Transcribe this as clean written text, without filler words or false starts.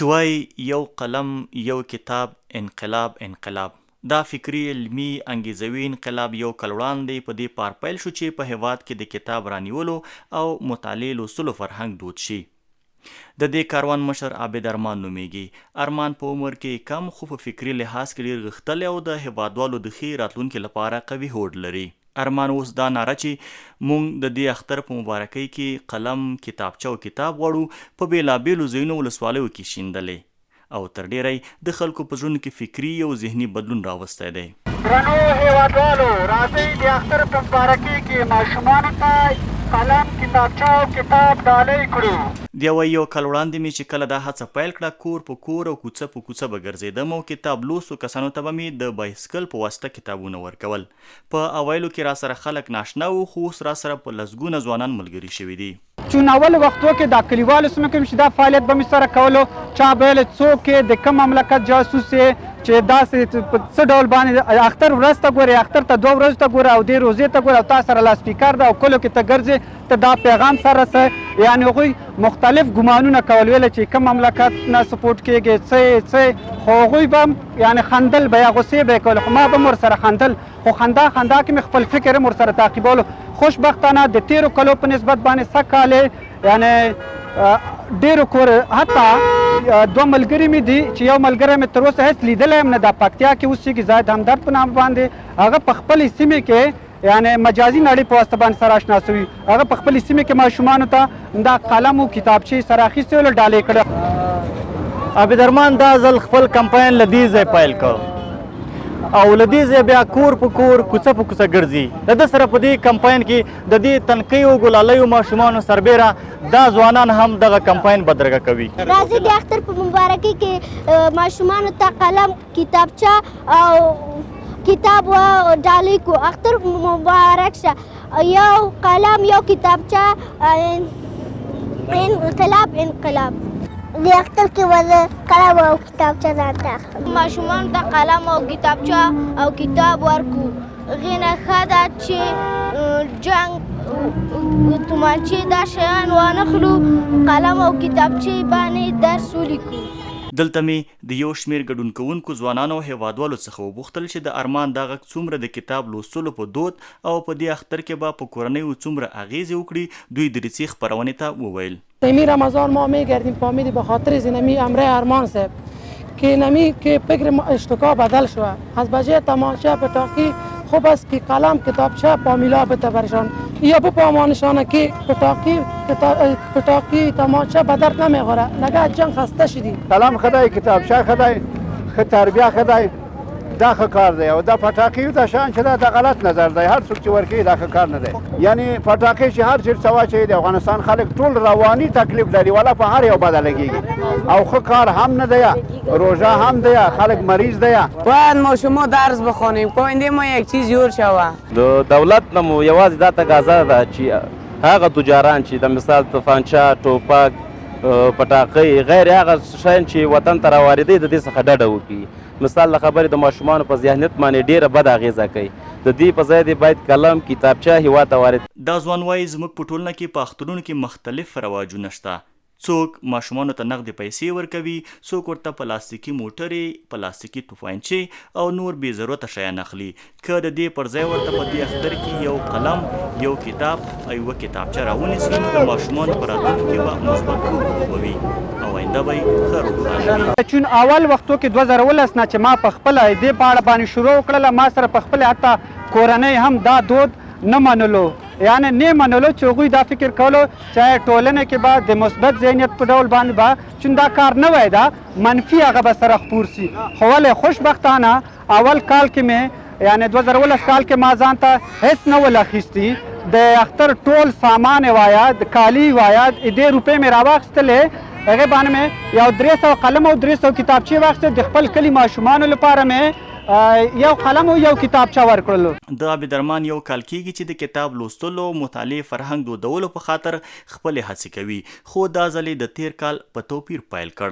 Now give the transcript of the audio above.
چې وایي یو قلم یو کتاب انقلاب انقلاب. دا فکري علمي انګیزوي انقلاب یو کال وړاندې په دې پار پیل شو چې په هیواد کې د کتاب رانیولو او مطالعې لوستلو فرهنګ دود شي. د دې کاروان مشر عابد ارمان نومیږي. ارمان په عمر کې کم خو په فکري لحاظ کې ډېر غښتلی او د هیوادوالو د ښې راتلونکي لپاره قوي هوډ لري. ارمان اوس دا ناره چې مونږ د دې اختر په مبارکۍ کې قلم، کتابچه او کتاب غواړو په بېلابېلو ځایونو ولسوالیو کې شیندلې او تر ډېری د خلکو په زړونو کې فکري او ذهني بدلون راوستی دی. درنو هېوادوالو، راځئ د اختر په مبارکۍ کې ماشومانو ته قلم، کتابچه او کتاب ډالۍ کړو. د یو کال وړاندې مې چې کله دا هڅه پیل کړه، کور په کور او کوڅه په کوڅه به ګرځېدم او کتاب لوستو کسانو ته به مې د بایسکل په واسطه کتابونه ورکول. په اوایلو کې راسره خلک ناشنا وو، خو اوس راسره په لسګونه ځوانان ملګري شوي دي. چون اول وختو کې دا کلیوالو سیمو کې چې دا فعالیت به مې سره کولو، چا به ویل څوک د کوم مملکت جاسوس یې چې داسې په څه ډول باندې اختر ورځ ته ګورې، اختر ته 2 ورځو ته ګوره او دې روزې ته ګوره او تا سره لاسپیکر ده او کلو کې ته ګرځې ته دا پیغام سره څه، یعنې هغوی مختلف ګمانونه کول، ویله چې کوم مملکت نه سپورټ کېږي څه خو هغوی به هم یعنې خندل به یا غصې به یې کول، خو ما به هم ورسره خندل، خو خندا کې مې خپل فکر هم ورسره تعقیبولو. خوشبختانه د تیرو کلو په نسبت باندې سږ کال یعنې ډېرو کور حتی 2 ملګري مې دي چې یو ملګری مې تر اوسه هېڅ لیدلی هم نه، دا پکتیا کې اوسېږي، زاهد همدرد په نام باندې، هغه په خپلې سیمې کې یعنې مجازي نړۍ په واسطه باندې سره اشنا شوي، هغه په خپلې سیمې کې ماشومانو ته دا قلم او کتابچې سره اخیستې ول، ډالۍ کړه. عابد ارمان دا ځل خپل کمپاین له دې ځای پیل کړ او له دې ځای بیا کور په کور کوڅه په کوڅه ګرځي. د ده سره په دې کمپاین کې د دې تنکیو ګلالیو ماشومانو سربیره دا ځوانان هم دغه کمپاین بدرګه کوي. راځئ د اختر په مبارکۍ کې ماشومانو ته قلم، کتابچه او کتاب ډالۍ کړو. اختر مبارک شه. یو قلم، یو کتابچه، انقلاب انقلاب. د اختر کې به قلم او کتابچه ځان ته اخلم. ماشومانو ته قلم او کتابچه او کتاب ورکړو. هغې نه ښه ده چې جنګ، تومانچې دا شیان وانخلو، قلم او کتابچې باندې درس ولیکو. دلته مې د یو شمېر ګډون کوونکو ځوانانو او هیوادوالو څخه وپوښتل چې د ارمان دا غږ څومره د کتاب لوستلو په دود او په دې اختر کې به په کورنیو څومره اغیزې وکړي. دوی د ریسي خپرونې ته وویل نمی رمضان ما میگردیم فامیلی به خاطر نمی امره ارمان صاحب که نمی که فکر اشتکا بدل شوه، از بجه تماشا پتاقی خوب است که قلم، کتابچه فامیلا بته برشان یا بپامانشانه که پتاقی تماشا به درد نمیخوره، نگه جنگ خسته شدی. قلم خدای، کتابچه خدای، ښه تربیه خدای، دا ښه کار دی. او دا پټاقي ته شان چې دا غلط نظر دی، هر څوک چې ورکوي دا ښه کار نه دی. یعنې پټاقي چې هر چېرته واچوي د افغانستان خلک ټول رواني تکلیف لري، والا په هر یو بده لګېږي او ښه کار هم نه دی، روژه هم دی، خلک مریض دی. باید ما شما درس بخوانیم که آینده ما یک چیز جور شوه. د دولت نه مو یوازې دا تقاضا ده چې هغه تجاران چې د مثال توپانچه، ټوپک، پټاقۍ غیر هغه شیان چې وطن ته راواردوي د دې څخه ډډه وکړي. مثال له خبرې د ماشومانو په ذهنیت باندې ډېره بده اغېزه کوي. د دې په ځای باید قلم، کتابچه هېواد ته وارد. دا ځوان وایي زموږ په ټولنه کې په اخترونو کې مختلف رواجونه شته. څوک ماشومانو ته نغدې پیسې ورکوي، څوک ورته پلاستیکي موټرې، پلاستیکي توپانچې او نور بې ضرورته شیان اخلي. که د دې پر ځای ورته په دې اختر کې یو قلم، یو کتاب او یوه کتابچه راونیسي، نو د ماشومانو په راتلونکي کې به مثبت رول ووي او آینده به یې ښه روښانه وي. چون اول وختو کې 2019 نه چې ما په خپله دې په اړه باندې شروع وکړله، ما سره په خپل حتی کورنۍ هم دا دود نه منلو، یعنې نه منلو چې هغوی دا فکر کولو چې ټولنه کې به د مثبت ذهنیت په ډول باندې به چون دا کار نه وای، دا منفي هغه به سره خپور سي. خو ولې خوشبختانه اول کال کې مې یعنې 2019 کال کې ما ځان ته هېڅ نه ول اخیستي، د اختر ټول سامان یې وایه، د کالي وایه، دې روپۍ مې راواخیستلې، هغې باندې مې یو 300 قلم او 300 کتابچې واخیستې. د خپل کلي ماشومانو لپاره مې یو قلم او یو کتابچه ورکړلو. د عابد ارمان یو کال کېږي چې د کتاب لوستلو مطالعې فرهنګ دودولو په خاطر خپلې هڅې کوي، خو دا ځل یې د تیر کال په توپیر پیل کړ.